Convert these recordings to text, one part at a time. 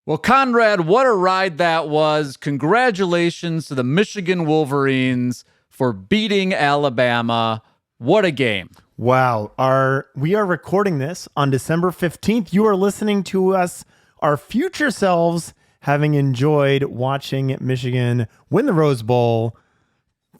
Well, Conrad, what a ride that was. Congratulations to the Michigan Wolverines for beating Alabama. What a game. Wow. We are recording this on December 15th. You are listening to us, our future selves, having enjoyed watching Michigan win the Rose Bowl.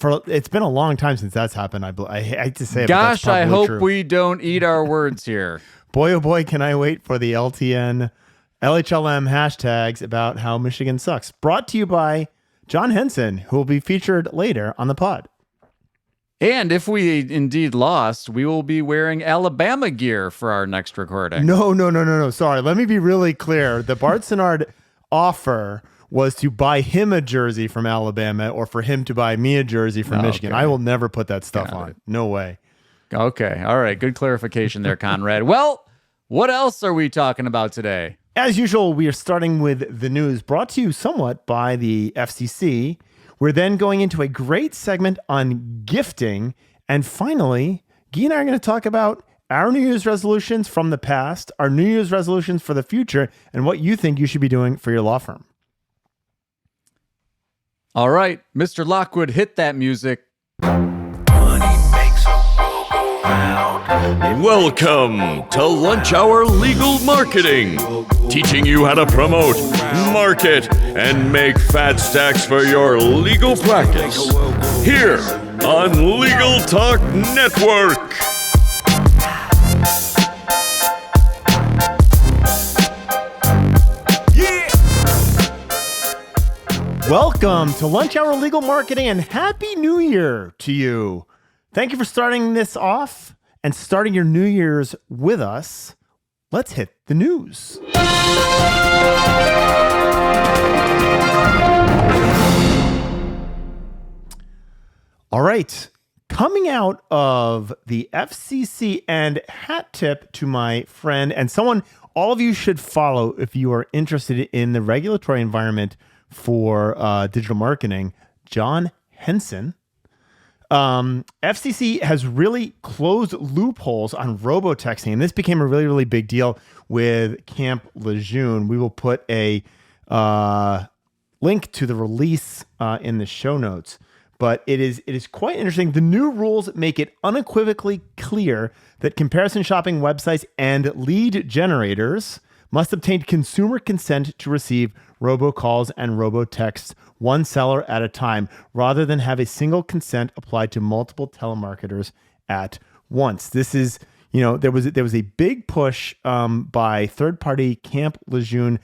It's been a long time since that's happened. I hate to say it, Gosh, but that's I hope true. we don't eat our words here. Boy, oh boy, can I wait for the LTN, LHLM hashtags about how Michigan sucks. Brought to you by John Henson, who will be featured later on the pod. And if we indeed lost, we will be wearing Alabama gear for our next recording. No. Sorry, let me be really clear. The Bart Sinnard offer was to buy him a jersey from Alabama or for him to buy me a jersey from Michigan. I will never put that stuff on. No way. Okay. All right. Good clarification there, Conrad. Well, what else are we talking about today? As usual, we are starting with the news brought to you somewhat by the FCC. We're then going into a great segment on gifting. And finally, Gyi and I are going to talk about our New Year's resolutions from the past, our New Year's resolutions for the future, and what you think you should be doing for your law firm. All right, Mr. Lockwood, hit that music. Welcome to Lunch Hour Legal Marketing, teaching you how to promote, market, and make fat stacks for your legal practice. Here on Legal Talk Network. Welcome to Lunch Hour Legal Marketing and Happy New Year to you. Thank you for starting this off and starting your New Year's with us. Let's hit the news. All right. Coming out of the FCC, and hat tip to my friend and someone all of you should follow if you are interested in the regulatory environment for digital marketing, John Henson. FCC has really closed loopholes on robo-texting, and this became a really, really big deal with Camp Lejeune. We will put a link to the release in the show notes, but it is quite interesting. The new rules make it unequivocally clear that comparison shopping websites and lead generators must obtain consumer consent to receive robocalls and robotexts one seller at a time, rather than have a single consent applied to multiple telemarketers at once. This is, there was a big push by third-party Camp Lejeune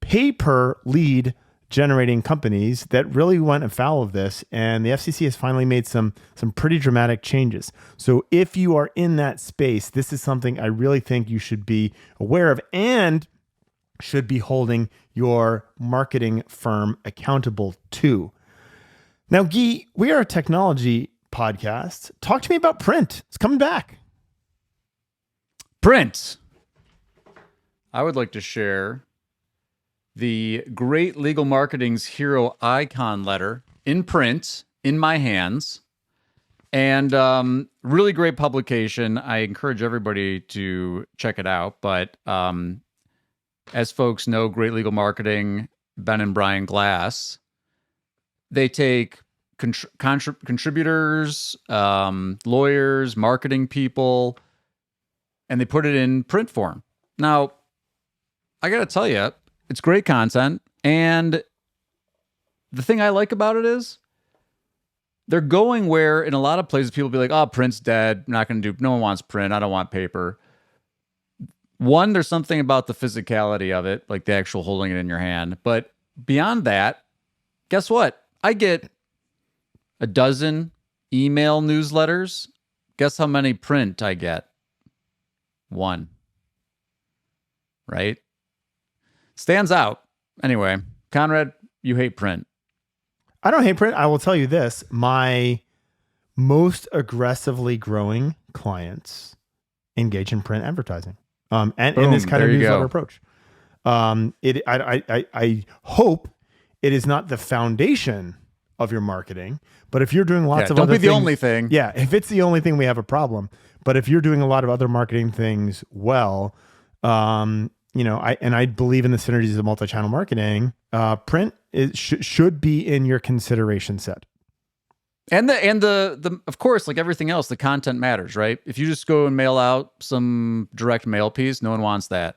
pay-per-lead generating companies that really went afoul of this, and the FCC has finally made some pretty dramatic changes. So if you are in that space, this is something I really think you should be aware of and should be holding your marketing firm accountable to. Now, Gyi, we are a technology podcast. Talk to me about print. It's coming back. Print. I would like to share the Great Legal Marketing's Hero Icon letter in print in my hands. And really great publication. I encourage everybody to check it out. But as folks know, Great Legal Marketing, Ben and Brian Glass, they take contributors, lawyers, marketing people, and they put it in print form. Now, I got to tell you, it's great content. And the thing I like about it is they're going where in a lot of places people be like, oh, print's dead. I'm not going to do, no one wants print. I don't want paper. One, there's something about the physicality of it, like the actual holding it in your hand. But beyond that, guess what? I get a dozen email newsletters. Guess how many print I get? One. Right? Stands out. Anyway, Conrad, you hate print. I don't hate print. I will tell you this. My most aggressively growing clients engage in print advertising. And in this kind of newsletter approach. I hope it is not the foundation of your marketing, but if you're doing lots of other things. Don't be the only thing. Yeah, if it's the only thing, we have a problem. But if you're doing a lot of other marketing things well, I believe in the synergies of multi-channel marketing. Print should be in your consideration set. And the of course, like everything else, the content matters, right? If you just go and mail out some direct mail piece, no one wants that.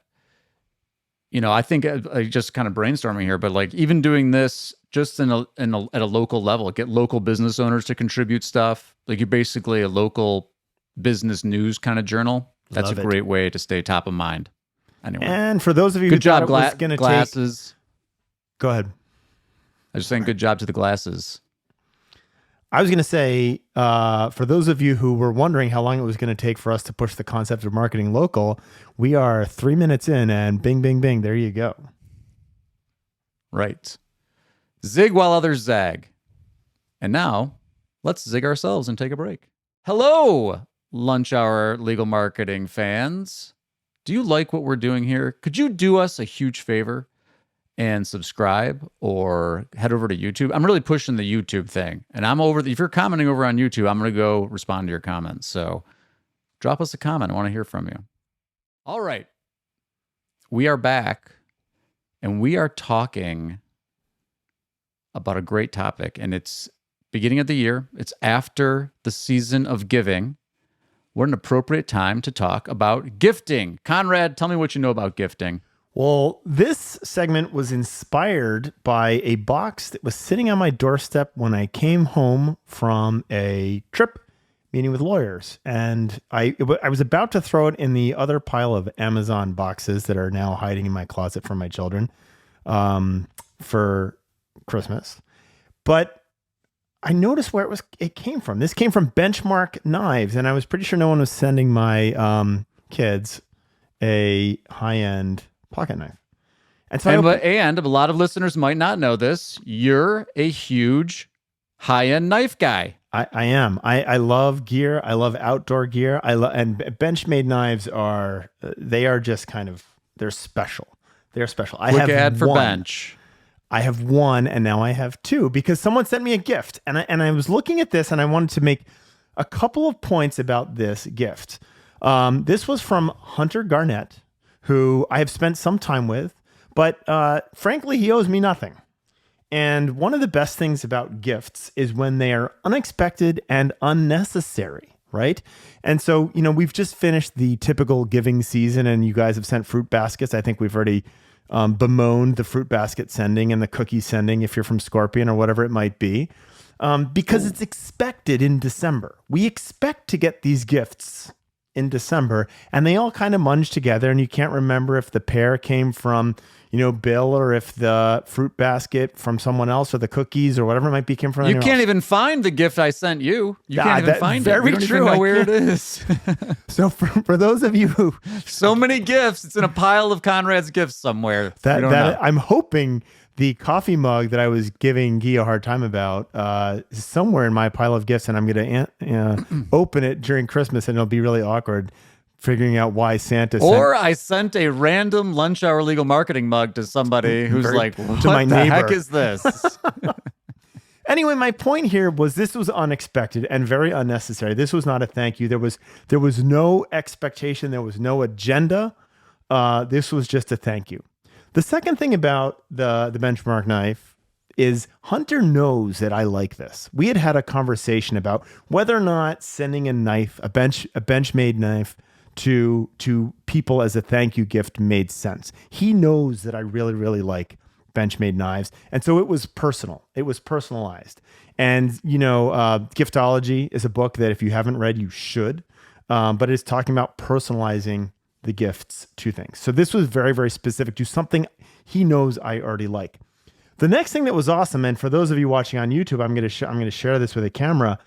I think I just kind of brainstorming here, but like even doing this just at a local level, get local business owners to contribute stuff. Like you're basically a local business news kind of journal. That's a great way to stay top of mind. Anyway. And for those of you good job, glasses. Go ahead. I was just saying good job to the glasses. I was going to say, for those of you who were wondering how long it was going to take for us to push the concept of marketing local, we are 3 minutes in and bing, bing, bing. There you go. Right. Zig while others zag. And now let's zig ourselves and take a break. Hello, lunch hour legal marketing fans. Do you like what we're doing here? Could you do us a huge favor and subscribe or head over to YouTube? I'm really pushing the YouTube thing. And if you're commenting over on YouTube, I'm going to go respond to your comments. So drop us a comment. I want to hear from you. All right. We are back and we are talking about a great topic. And it's beginning of the year. It's after the season of giving. What an appropriate time to talk about gifting. Conrad, tell me what you know about gifting. Well, this segment was inspired by a box that was sitting on my doorstep when I came home from a trip meeting with lawyers. And I was about to throw it in the other pile of Amazon boxes that are now hiding in my closet for my children for Christmas. But I noticed where it came from. This came from Benchmark Knives, and I was pretty sure no one was sending my kids a high-end pocket knife. And so and a lot of listeners might not know this. You're a huge high-end knife guy. I am. I love gear. I love outdoor gear. And Benchmade knives they're special. They're special. Quick ad for Bench. I have one and now I have two because someone sent me a gift. And I was looking at this and I wanted to make a couple of points about this gift. This was from Hunter Garnett, who I have spent some time with, but frankly, he owes me nothing. And one of the best things about gifts is when they are unexpected and unnecessary, right? And so, we've just finished the typical giving season and you guys have sent fruit baskets. I think we've already bemoaned the fruit basket sending and the cookie sending if you're from Scorpion or whatever it might be, because it's expected in December. We expect to get these gifts in December and they all kind of munge together and you can't remember if the pear came from, Bill or if the fruit basket from someone else or the cookies or whatever it might be came from. You can't even find the gift I sent you. You can't even find it. Very true. Even know where it is. So for those of you who so many gifts, it's in a pile of Conrad's gifts somewhere. That I'm hoping the coffee mug that I was giving Gyi a hard time about is somewhere in my pile of gifts, and I'm going to open it during Christmas, and it'll be really awkward figuring out why Santa sent. Or I sent a random lunch hour legal marketing mug to somebody who's like, what the heck is this? Anyway, my point here was this was unexpected and very unnecessary. This was not a thank you. There was no expectation. There was no agenda. This was just a thank you. The second thing about the Benchmark knife is Hunter knows that I like this. We had a conversation about whether or not sending a knife, a Benchmade knife, to people as a thank you gift made sense. He knows that I really, really like Benchmade knives. And so it was personal. It was personalized. And, Giftology is a book that if you haven't read, you should. But it's talking about personalizing the gifts to things. So this was very, very specific to something he knows I already like. The next thing that was awesome, and for those of you watching on YouTube, I'm going to share this with a camera.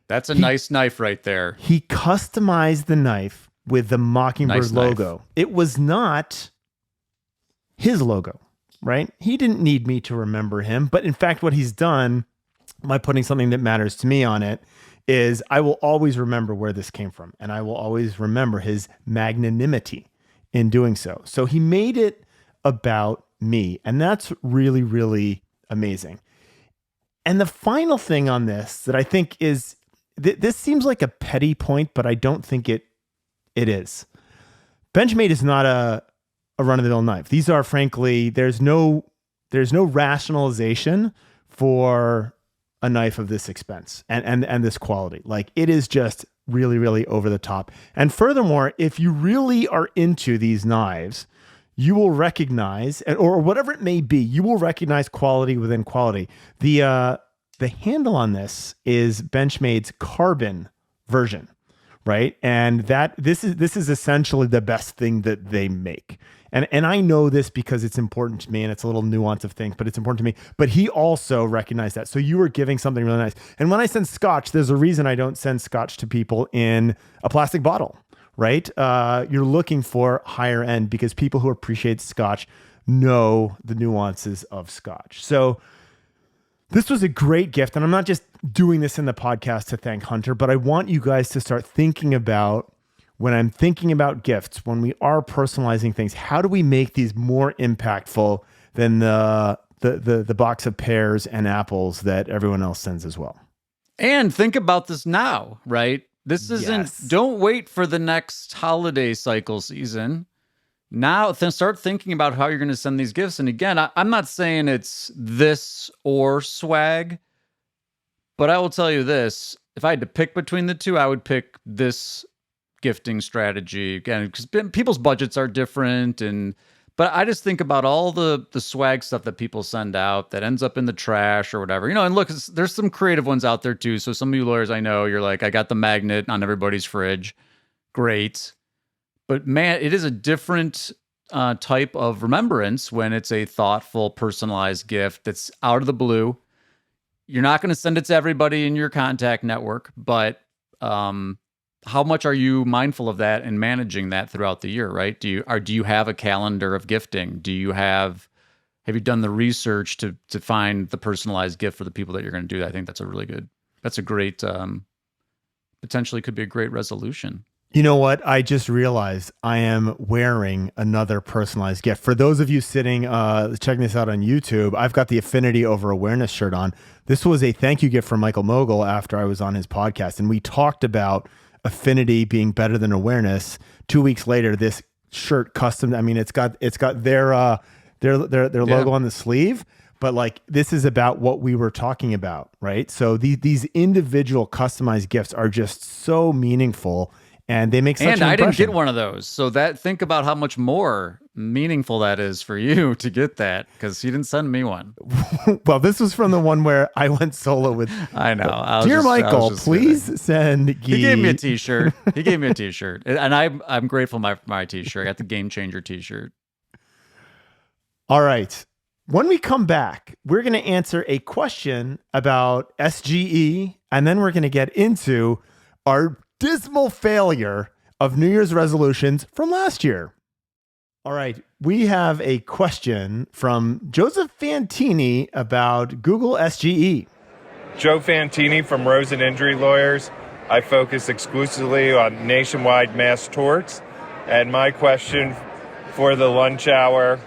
That's a nice knife right there. He customized the knife with the Mockingbird logo. Knife. It was not his logo, right? He didn't need me to remember him. But in fact, what he's done by putting something that matters to me on it is I will always remember where this came from. And I will always remember his magnanimity in doing so. So he made it about me. And that's really, really amazing. And the final thing on this that I think is, this seems like a petty point, but I don't think it is. Benchmade is not a a run-of-the-mill knife. These are, frankly, there's no rationalization for a knife of this expense and this quality. Like, it is just really, really over the top. And furthermore, if you really are into these knives, you will recognize, or whatever it may be, you will recognize quality within quality. The handle on this is Benchmade's carbon version, right? And this is essentially the best thing that they make. And I know this because it's important to me, and it's a little nuance of things, but it's important to me. But he also recognized that. So you were giving something really nice. And when I send scotch, there's a reason I don't send scotch to people in a plastic bottle, right? You're looking for higher end because people who appreciate scotch know the nuances of scotch. So this was a great gift. And I'm not just doing this in the podcast to thank Hunter, but I want you guys to start thinking about, when I'm thinking about gifts, when we are personalizing things, how do we make these more impactful than the box of pears and apples that everyone else sends as well? And think about this now, right? This isn't, don't wait for the next holiday cycle season. Now, start thinking about how you're going to send these gifts. And again, I'm not saying it's this or swag, but I will tell you this. If I had to pick between the two, I would pick this gifting strategy, again, because people's budgets are different. But I just think about all the swag stuff that people send out that ends up in the trash or whatever, and look, there's some creative ones out there too. So some of you lawyers, I know, you're like, I got the magnet on everybody's fridge. Great. But man, it is a different type of remembrance when it's a thoughtful, personalized gift that's out of the blue. You're not going to send it to everybody in your contact network, but how much are you mindful of that and managing that throughout the year, right? Do you have a calendar of gifting? Have you done the research to find the personalized gift for the people that you're going to do? I think that's a great, potentially could be a great resolution. You know what? I just realized I am wearing another personalized gift. For those of you sitting, checking this out on YouTube, I've got the Affinity Over Awareness shirt on. This was a thank you gift from Michael Mogul after I was on his podcast, and we talked about affinity being better than awareness. 2 weeks later, this shirt custom, I mean, it's got their logo on the sleeve, but like, this is about what we were talking about, right? So these individual customized gifts are just so meaningful, and they make such an impression. And I didn't get one of those. So think about how much more meaningful that is for you to get that, because you didn't send me one. Well, this was from the one where I went solo with. I know. Dear Michael, please send Gyi. He gave me a t-shirt. And I'm grateful for my t-shirt. I got the Game Changer t-shirt. All right. When we come back, we're going to answer a question about SGE, and then we're going to get into our dismal failure of New Year's resolutions from last year. All right, we have a question from Joseph Fantini about Google SGE. Joe Fantini from Rosen Injury Lawyers. I focus exclusively on nationwide mass torts. And my question for the lunch hour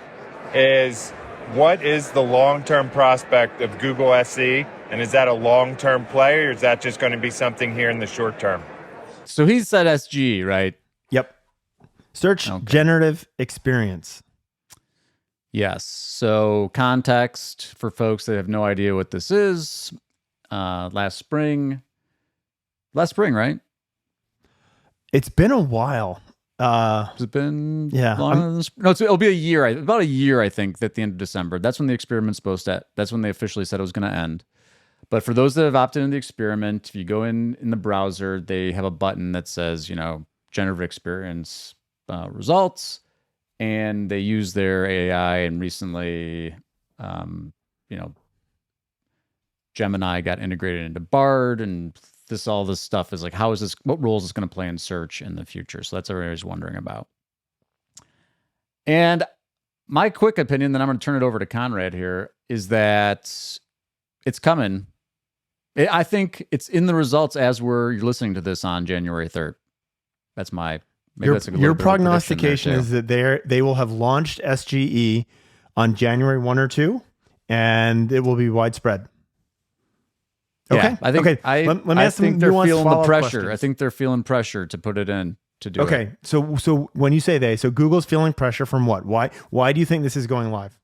is, what is the long-term prospect of Google SE? And is that a long-term play, or is that just going to be something here in the short term? So he said SGE, right? Yep. Search generative experience. Yes. So context for folks that have no idea what this is. Last spring, right? It's been a while. Has it been? Yeah. No, it'll be a year. About a year, I think, at the end of December. That's when the experiment's that's when they officially said it was going to end. But for those that have opted into the experiment, if you go in the browser, they have a button that says, generative experience results, and they use their AI. And recently, Gemini got integrated into Bard, and all this stuff is like, what role is this going to play in search in the future? So that's what everybody's wondering about. And my quick opinion, then I'm going to turn it over to Conrad here, is that it's coming. I think it's in the results as you're listening to this on January 3rd. That's your prognostication is that they will have launched SGE on January 1 or 2, and it will be widespread. Okay. Yeah, I think let me ask some they're nuanced feeling the follow-up pressure. questions. I think they're feeling pressure to put it in to do Okay. it. So when you say they, so Google's feeling pressure from what? Why do you think this is going live?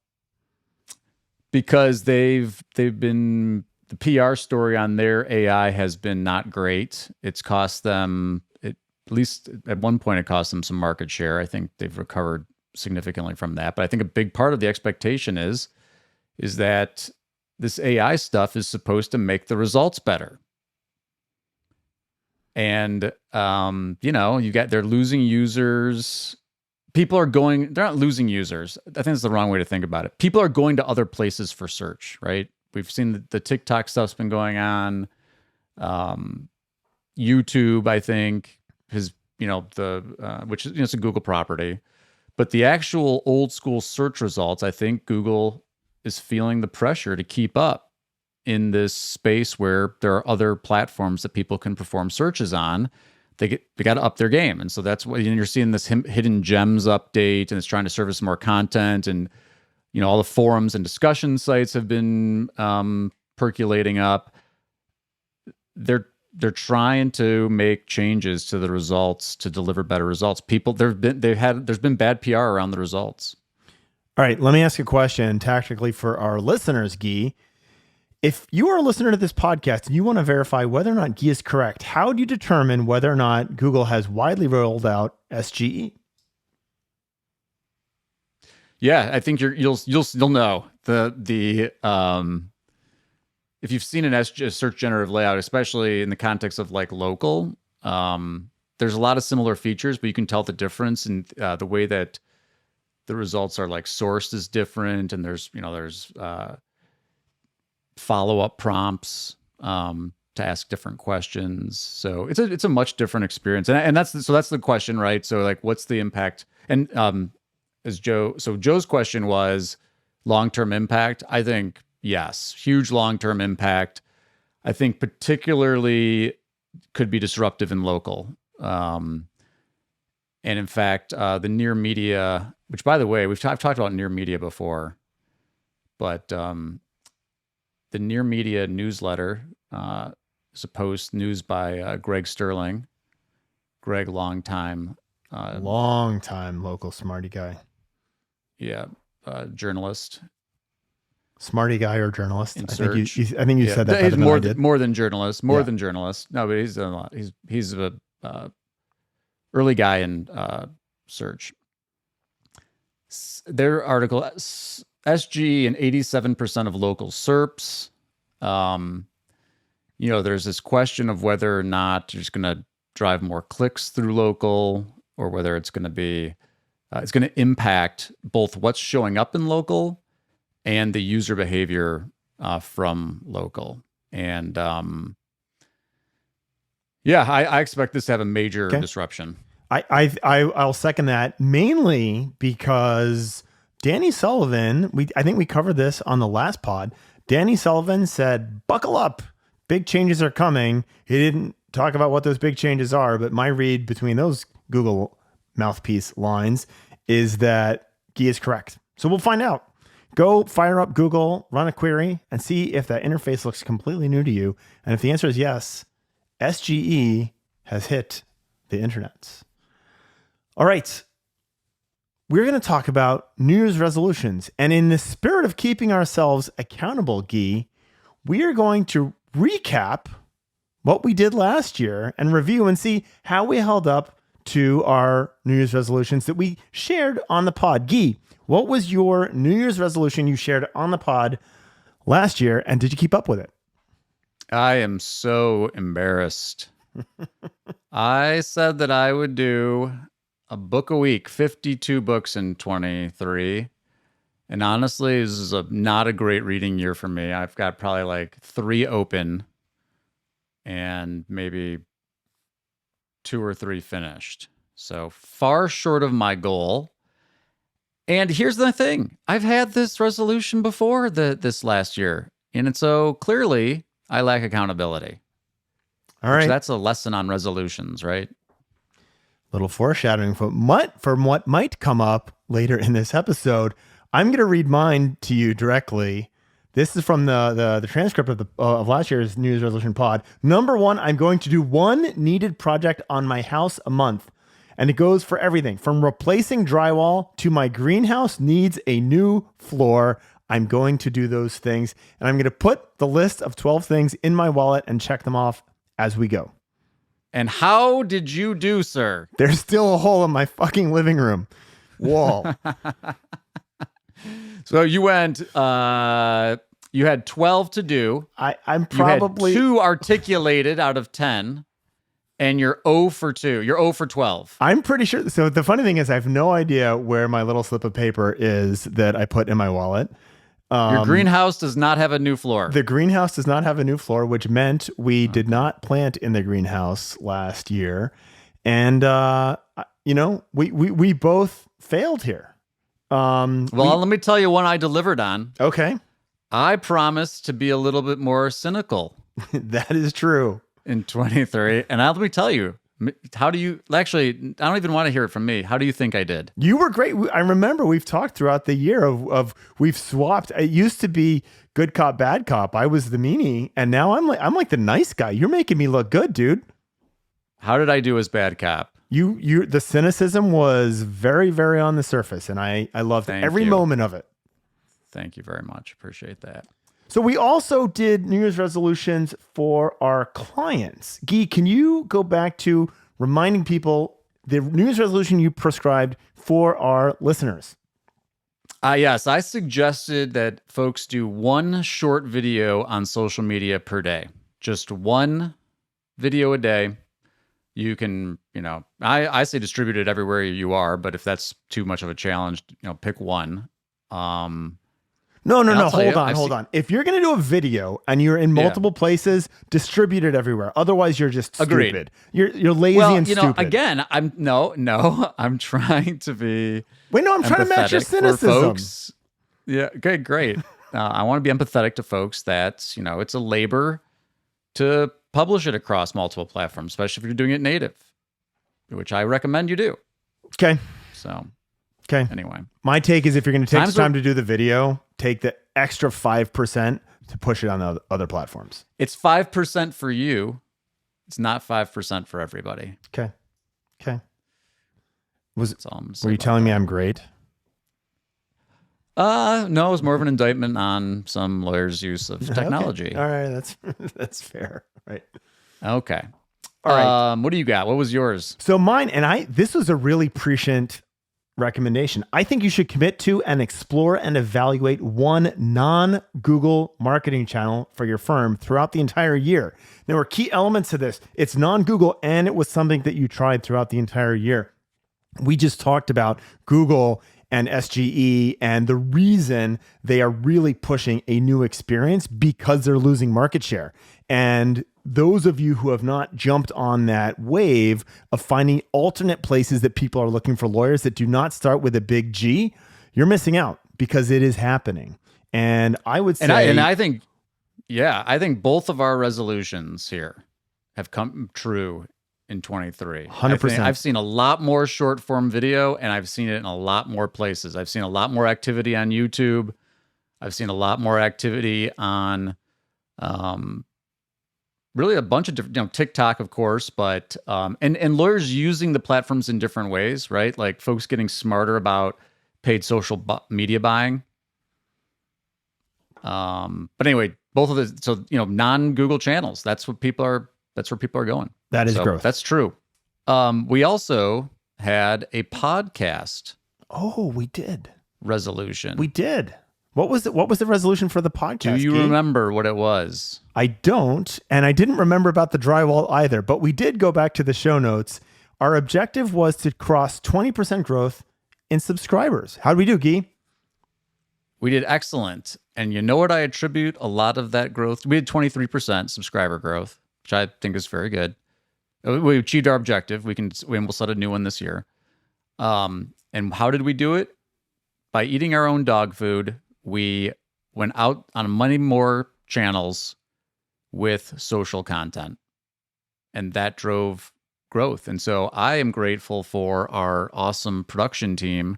Because they've been, the PR story on their AI has been not great. It's cost them, at least at one point, it cost them some market share. I think they've recovered significantly from that. But I think a big part of the expectation is that this AI stuff is supposed to make the results better. And, they're losing users. They're not losing users. I think it's the wrong way to think about it. People are going to other places for search, right? We've seen the TikTok stuff's been going on. YouTube, I think, is, which is, it's a Google property. But the actual old school search results, I think Google is feeling the pressure to keep up in this space where there are other platforms that people can perform searches on. They got to up their game. And so that's why you're seeing this hidden gems update, and it's trying to service more content. And, all the forums and discussion sites have been percolating up. They're trying to make changes to the results to deliver better results. There's been bad PR around the results. All right, let me ask a question tactically for our listeners, Gyi. If you are a listener to this podcast and you want to verify whether or not Gyi is correct, how do you determine whether or not Google has widely rolled out SGE? Yeah, I think you'll know if you've seen a search generative layout, especially in the context of like local. There's a lot of similar features, but you can tell the difference in the way that the results are like sourced is different, and there's follow-up prompts to ask different questions. So it's a much different experience. And that's the question, right? So like, what's the impact? And Joe's question was long-term impact. I think, yes, huge long-term impact. I think particularly could be disruptive in local. And in fact, the near media, which by the way, I've talked about near media before, but the Near Media newsletter is a post news by Greg Sterling. Greg, long time local smarty guy. Yeah, journalist. Smarty guy or journalist? I think you said that better than I did. More than journalist. Than journalist. No, but he's done a lot. He's a early guy in search. Their article, SGE and 87% of local SERPs. There's this question of whether or not you're just going to drive more clicks through local, or whether it's going to be, it's going to impact both what's showing up in local and the user behavior from local. And I expect this to have a major disruption. I'll second that, mainly because Danny Sullivan, I think we covered this on the last pod. Danny Sullivan said, buckle up, big changes are coming. He didn't talk about what those big changes are, but my read between those Google mouthpiece lines is that Gyi is correct. So we'll find out. Go fire up Google, run a query, and see if that interface looks completely new to you. And if the answer is yes, SGE has hit the internet. All right. We're going to talk about New Year's resolutions. And in the spirit of keeping ourselves accountable, Gyi, we are going to recap what we did last year and review and see how we held up to our New Year's resolutions that we shared on the pod. Gyi, what was your New Year's resolution you shared on the pod last year, and did you keep up with it? I am so embarrassed. I said that I would do a book a week, 52 books in 23. And honestly, this is not a great reading year for me. I've got probably like 3 open and maybe 2 or 3 finished. So far short of my goal. And here's the thing. I've had this resolution before this last year. And so clearly I lack accountability. All right. That's a lesson on resolutions, right? Little foreshadowing from what might come up later in this episode. I'm going to read mine to you directly. This is from the transcript of last year's New Year's resolution pod. Number 1, I'm going to do 1 needed project on my house a month. And it goes for everything from replacing drywall to my greenhouse needs a new floor. I'm going to do those things. And I'm going to put the list of 12 things in my wallet and check them off as we go. And how did you do, sir? There's still a hole in my fucking living room wall. So you went, you had 12 to do. I'm probably... You had 2 articulated out of 10. And you're 0 for 2. You're 0 for 12. I'm pretty sure. So the funny thing is I have no idea where my little slip of paper is that I put in my wallet. Your greenhouse does not have a new floor. The greenhouse does not have a new floor, which meant we did not plant in the greenhouse last year. And, we both failed here. Let me tell you one I delivered on. Okay. I promised to be a little bit more cynical. That is true. In 23. And let me tell you, how do you, actually, I don't even want to hear it from me. How do you think I did? You were great. I remember we've talked throughout the year of we've swapped. It used to be good cop, bad cop. I was the meanie. And now I'm like the nice guy. You're making me look good, dude. How did I do as bad cop? The cynicism was very, very on the surface. And I loved every moment of it. Thank you very much. Appreciate that. So we also did New Year's resolutions for our clients. Gyi, can you go back to reminding people the New Year's resolution you prescribed for our listeners? Yes, I suggested that folks do 1 short video on social media per day. Just 1 video a day. You can, I say distribute it everywhere you are, but if that's too much of a challenge, pick 1. No. Hold on. If you're going to do a video and you're in multiple places, distribute it everywhere. Otherwise, you're just stupid. You're lazy and stupid. Again, I'm trying to be. Wait, no, I'm trying to match your cynicism. Folks. Yeah. Okay, great. I want to be empathetic to folks that, it's a labor to publish it across multiple platforms, especially if you're doing it native, which I recommend you do. Okay. So. Okay. Anyway, my take is if you're going to take some time to do the video, take the extra 5% to push it on the other platforms. It's 5% for you. It's not 5% for everybody. Okay. Were you telling me I'm great? No, it was more of an indictment on some lawyers' use of technology. Okay. All right, that's fair. Right. Okay. All right. What do you got? What was yours? So mine, this was a really prescient recommendation. I think you should commit to and explore and evaluate 1 non-Google marketing channel for your firm throughout the entire year. There were key elements to this. It's non-Google and it was something that you tried throughout the entire year. We just talked about Google and SGE and the reason they are really pushing a new experience because they're losing market share. And those of you who have not jumped on that wave of finding alternate places that people are looking for lawyers that do not start with a big G, you're missing out because it is happening. And I would say... I think both of our resolutions here have come true in 23. 100%. I've seen a lot more short form video and I've seen it in a lot more places. I've seen a lot more activity on YouTube. I've seen a lot more activity on... really a bunch of different, TikTok, of course, but, and lawyers using the platforms in different ways, right? Like folks getting smarter about paid social media buying. But anyway, both of the, non-Google channels, that's where people are going. That is growth. That's true. We also had a podcast. Oh, we did. Resolution. We did. What was the resolution for the podcast? Do you remember what it was? I don't, and I didn't remember about the drywall either, but we did go back to the show notes. Our objective was to cross 20% growth in subscribers. How did we do, Gyi? We did excellent. And you know what I attribute a lot of that growth? We had 23% subscriber growth, which I think is very good. We achieved our objective. We almost set a new one this year. And how did we do it? By eating our own dog food. We went out on many more channels with social content, and that drove growth. And so I am grateful for our awesome production team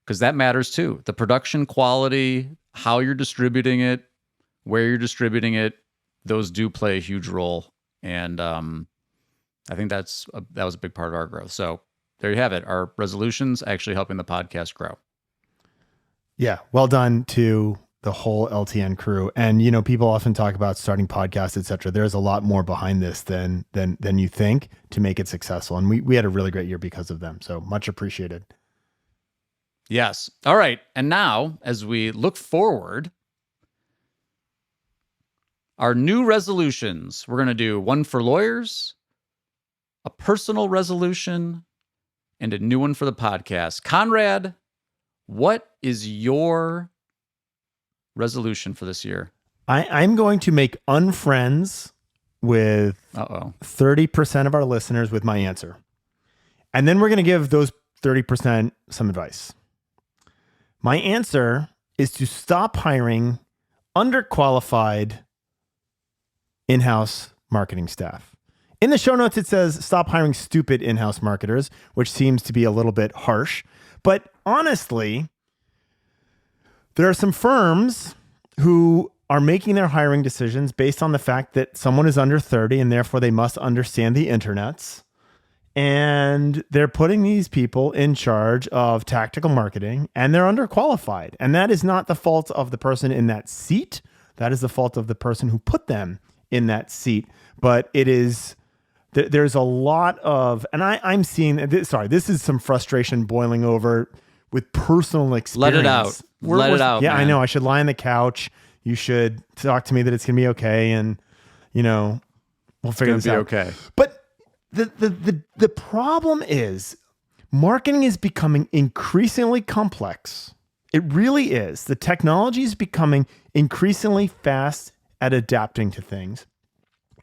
because that matters too. The production quality, how you're distributing it, where you're distributing it, those do play a huge role. And I think that was a big part of our growth. So there you have it. Our resolutions actually helping the podcast grow. Yeah. Well done to the whole LTN crew. And, people often talk about starting podcasts, et cetera. There's a lot more behind this than you think to make it successful. And we had a really great year because of them. So much appreciated. Yes. All right. And now, as we look forward, our new resolutions, we're going to do one for lawyers, a personal resolution, and a new one for the podcast. Conrad, what is your resolution for this year? I'm going to make unfriends with 30% of our listeners with my answer. And then we're going to give those 30% some advice. My answer is to stop hiring underqualified in-house marketing staff. In the show notes, it says stop hiring stupid in-house marketers, which seems to be a little bit harsh. But honestly, there are some firms who are making their hiring decisions based on the fact that someone is under 30 and therefore they must understand the internets. And they're putting these people in charge of tactical marketing and they're underqualified. And that is not the fault of the person in that seat. That is the fault of the person who put them in that seat. But it is, there's a lot of, and I'm seeing, this is some frustration boiling over with personal experience. Let it out. Let it out. Yeah, man. I know. I should lie on the couch. You should talk to me that it's going to be okay. And, we'll figure this out. Okay. But the problem is marketing is becoming increasingly complex. It really is. The technology is becoming increasingly fast at adapting to things.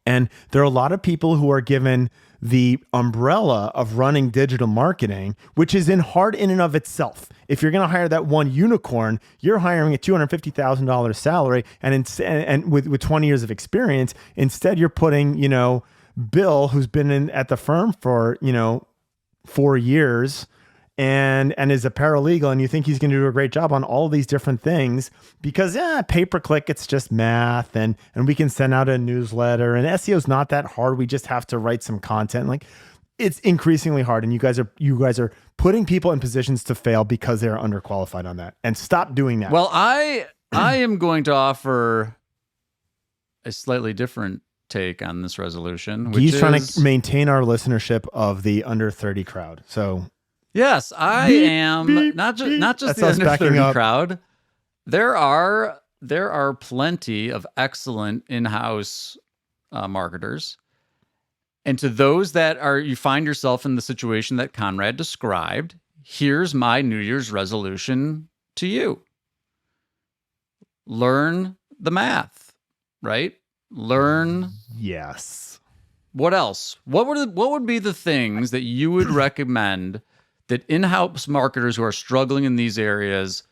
And there are a lot of people who are given the umbrella of running digital marketing, which is hard in and of itself. If you're going to hire that one unicorn, you're hiring a $250,000 salary and with 20 years of experience. Instead, you're putting, Bill, who's been at the firm for, 4 years and is a paralegal, and you think he's going to do a great job on all these different things because pay-per-click, it's just math and we can send out a newsletter and SEO is not that hard. We just have to write some content. Like it's increasingly hard. And you guys are putting people in positions to fail because they're underqualified on that, and stop doing that. Well, I am going to offer a slightly different take on this resolution. He's trying to maintain our listenership of the under 30 crowd. So yes, I am not just the under 30 crowd. There are plenty of excellent in-house marketers. And to those that you find yourself in the situation that Conrad described, here's my New Year's resolution to you. Learn the math, right? Learn. Yes. What else? What would be the things that you would recommend that in-house marketers who are struggling in these areas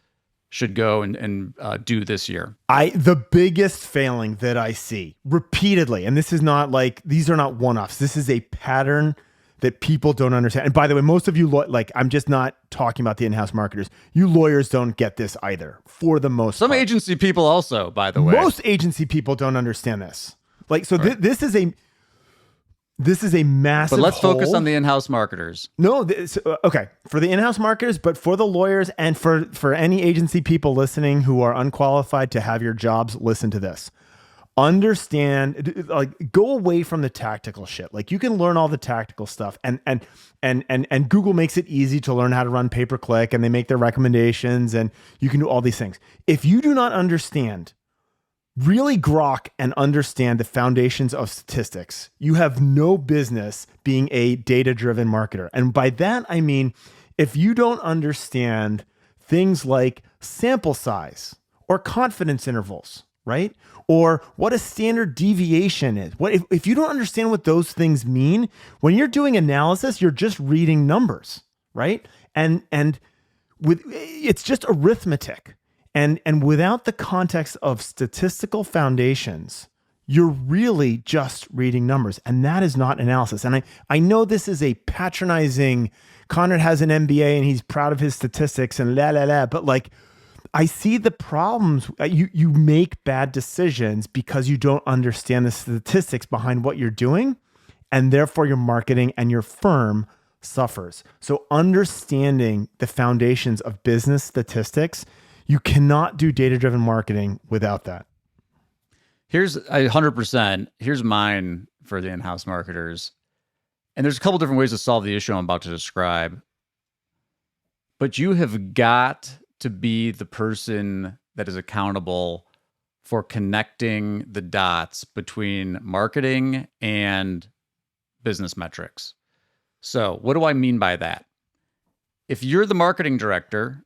should go and do this year? The biggest failing that I see repeatedly, and this is not like, these are not one-offs. This is a pattern that people don't understand. And by the way, most of you, I'm just not talking about the in-house marketers. You lawyers don't get this either, for the most part. Some part. Agency people also, by the way. Most agency people don't understand this. Right. This is a massive But let's hole. focus on the in-house marketers. No, okay. For the in-house marketers, but for the lawyers and for any agency people listening who are unqualified to have your jobs, listen to this. Understand, go away from the tactical shit. Like you can learn all the tactical stuff and Google makes it easy to learn how to run pay-per-click and they make their recommendations and you can do all these things. If you do not understand, really grok and understand the foundations of statistics, you have no business being a data-driven marketer. And by that, I mean, if you don't understand things like sample size or confidence intervals, right? Or what a standard deviation is. If you don't understand what those things mean, when you're doing analysis, you're just reading numbers, right? And it's just arithmetic. And without the context of statistical foundations, you're really just reading numbers. And that is not analysis. And I know this is a patronizing, Conrad has an MBA and he's proud of his statistics and but I see the problems. You make bad decisions because you don't understand the statistics behind what you're doing. And therefore your marketing and your firm suffers. So understanding the foundations of business statistics, you cannot do data-driven marketing without that. Here's 100%. Here's mine for the in-house marketers. And there's a couple different ways to solve the issue I'm about to describe. But you have got to be the person that is accountable for connecting the dots between marketing and business metrics. So what do I mean by that? If you're the marketing director,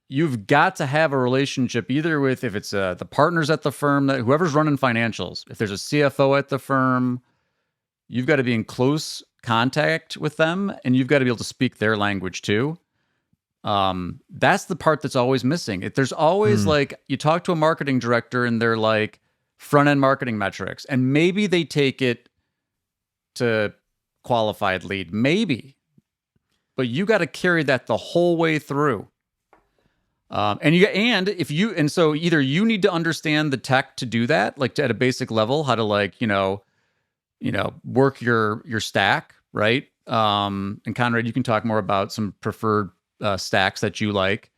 you've got to have a relationship either with, if it's the partners at the firm, that whoever's running financials, if there's a CFO at the firm, you've got to be in close contact with them, and you've got to be able to speak their language too. That's the part that's always missing. There's always like, you talk to a marketing director and they're like front-end marketing metrics, and maybe they take it to qualified lead, maybe, but you got to carry that the whole way through. So either you need to understand the tech to do that, like at a basic level, how to like, work your stack, right? And Conrad, you can talk more about some preferred stacks that you like,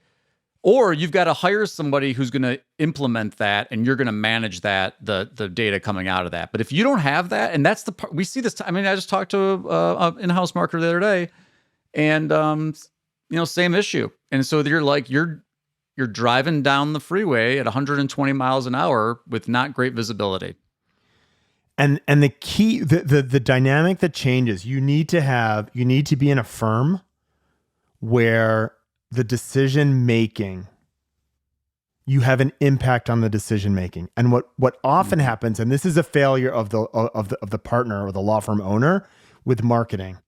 or you've got to hire somebody who's going to implement that, and you're going to manage that, the data coming out of that. But if you don't have that, and that's the part we see this. I mean, I just talked to a in-house marketer the other day, and same issue. And so you're driving down the freeway at 120 miles an hour with not great visibility. And the key, the dynamic that changes, you need to be in a firm where the decision making, you have an impact on the decision making. And what often happens, and this is a failure of the partner or the law firm owner with marketing,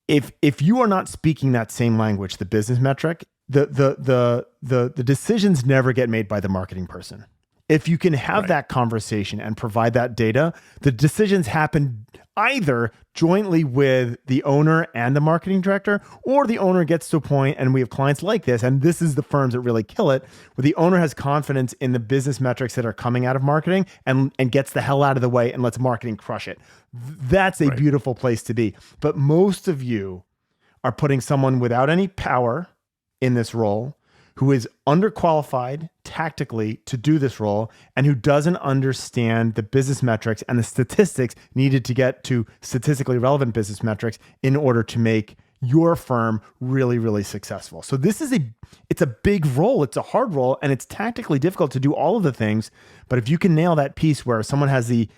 if you are not speaking that same language, the business metric, the decisions never get made by the marketing person. If you can have that conversation and provide that data, the decisions happen either jointly with the owner and the marketing director, or the owner gets to a point, and we have clients like this, and this is the firms that really kill it, where the owner has confidence in the business metrics that are coming out of marketing and gets the hell out of the way and lets marketing crush it. That's a beautiful place to be. But most of you are putting someone without any power in this role, who is underqualified tactically to do this role, and who doesn't understand the business metrics and the statistics needed to get to statistically relevant business metrics in order to make your firm really, really successful. So it's a big role. It's a hard role, and it's tactically difficult to do all of the things. But if you can nail that piece where someone has the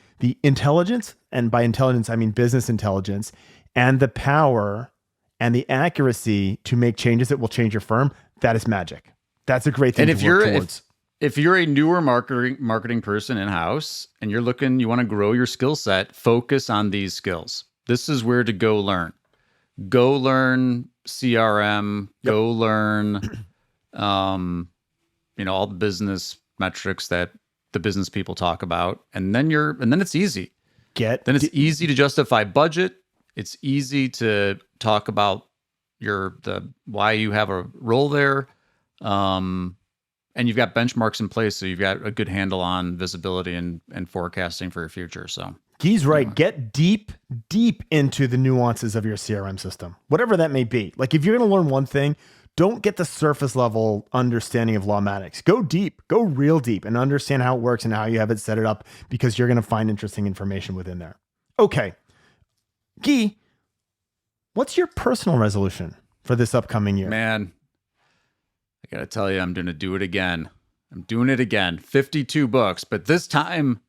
intelligence, and by intelligence, I mean business intelligence, and the power and the accuracy to make changes that will change your firm, that is magic. That's a great thing to work towards. If you're a newer marketing person in-house and you want to grow your skill set, focus on these skills. This is where to go learn. Go learn CRM, go learn all the business metrics that the business people talk about. And then it's easy. Then it's easy to justify budget. It's easy to talk about why you have a role there. And you've got benchmarks in place, so you've got a good handle on visibility and forecasting for your future. So Gyi's right. Get deep into the nuances of your CRM system, whatever that may be. Like if you're going to learn one thing, don't get the surface level understanding of Lawmatics. Go deep, go real deep, and understand how it works and how you have it set it up, because you're going to find interesting information within there. Okay. Gyi, what's your personal resolution for this upcoming year? Man, I got to tell you, I'm going to do it again. I'm doing it again. 52 books, but this time,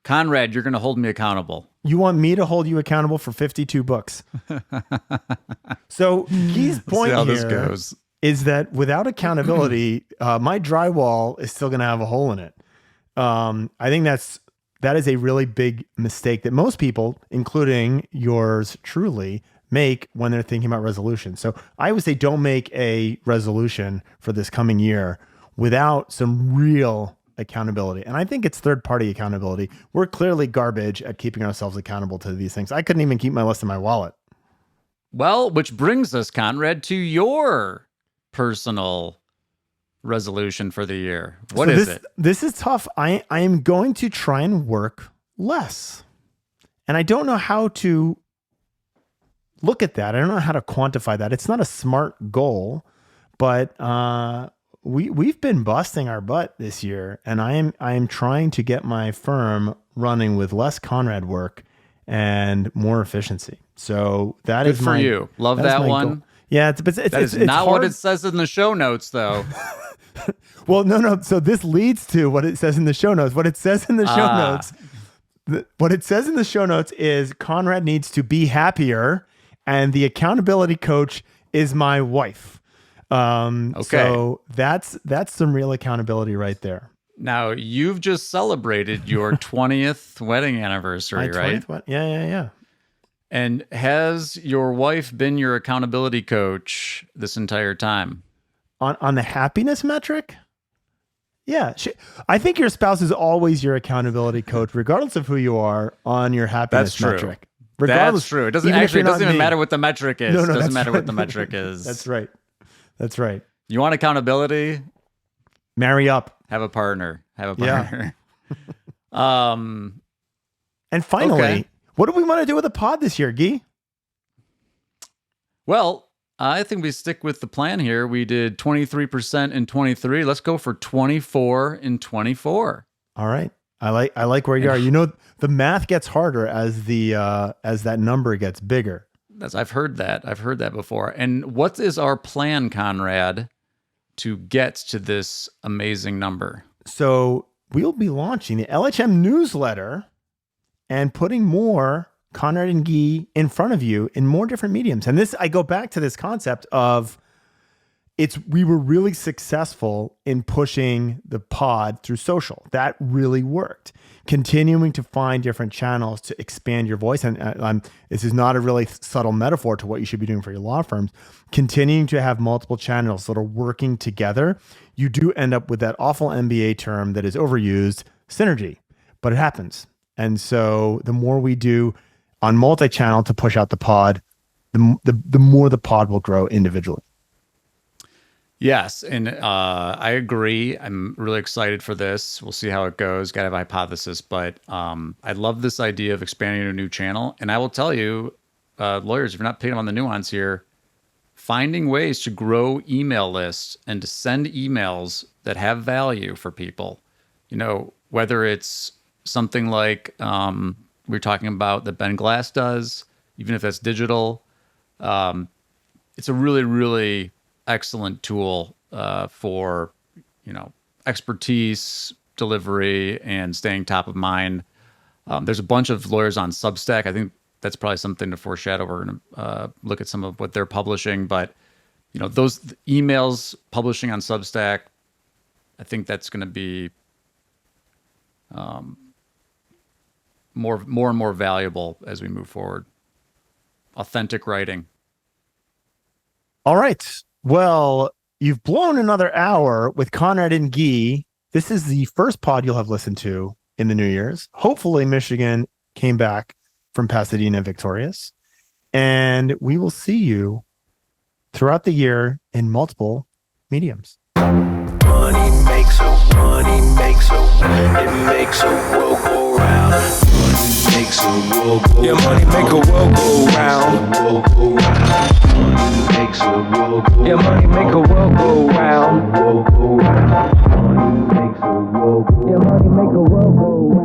Conrad, you're going to hold me accountable. You want me to hold you accountable for 52 books? So Gyi's point here is that without accountability, my drywall is still going to have a hole in it. I think that is a really big mistake that most people, including yours truly, make when they're thinking about resolutions. So I would say don't make a resolution for this coming year without some real accountability. And I think it's third-party accountability. We're clearly garbage at keeping ourselves accountable to these things. I couldn't even keep my list in my wallet. Well, which brings us, Conrad, to your personal resolution for the year. What is it? This is tough. I am going to try and work less. And I don't know how to look at that. I don't know how to quantify that. It's not a smart goal, but we've been busting our butt this year, and I am trying to get my firm running with less Conrad work and more efficiency. So that is good for you. Love that one. Goal. Yeah, it's not hard. what it says in the show notes, though. Well, no. So this leads to what it says in the show notes. What it says in the show notes. What it says in the show notes is Conrad needs to be happier, and the accountability coach is my wife. Okay. So that's some real accountability right there. Now, you've just celebrated your 20th wedding anniversary, right? Yeah. And has your wife been your accountability coach this entire time? On the happiness metric? Yeah. I think your spouse is always your accountability coach, regardless of who you are on your happiness metric. Regardless, that's true. It doesn't even matter what the metric is. It doesn't matter what the metric is. That's right. That's right. You want accountability? Marry up. Have a partner. Yeah. And finally, what do we want to do with the pod this year, Gyi? Well, I think we stick with the plan here. We did 23% in 23. Let's go for 24 in 24. All right. I like where you are. You know, the math gets harder as that number gets bigger. I've heard that. I've heard that before. And what is our plan, Conrad, to get to this amazing number? So we'll be launching the LHM newsletter and putting more Conrad and Gyi in front of you in more different mediums. And I go back to this concept of we were really successful in pushing the pod through social. That really worked. Continuing to find different channels to expand your voice. And this is not a really subtle metaphor to what you should be doing for your law firms. Continuing to have multiple channels that are working together, you do end up with that awful MBA term that is overused, synergy, but it happens. And so the more we do on multi-channel to push out the pod, the more the pod will grow individually. Yes, and I agree. I'm really excited for this. We'll see how it goes. Got to have a hypothesis, but I love this idea of expanding to a new channel. And I will tell you, lawyers, if you're not picking up on the nuance here, finding ways to grow email lists and to send emails that have value for people, whether it's something like we're talking about that Ben Glass does, even if that's digital, it's a really, really excellent tool for expertise, delivery, and staying top of mind. There's a bunch of lawyers on Substack. I think that's probably something to foreshadow. We're going to look at some of what they're publishing, but those emails publishing on Substack, I think that's going to be more and more valuable as we move forward. Authentic writing. All right. Well, you've blown another hour with Conrad and Gyi. This is the first pod you'll have listened to in the New Year's. Hopefully, Michigan came back from Pasadena victorious. And we will see you throughout the year in multiple mediums. Money makes a it makes a world go round. Money makes a world go round. Yeah, money make a world go round. Money makes a world go round. Yeah, money make a world go round. Money makes a world go round. Yeah, money make a world go round.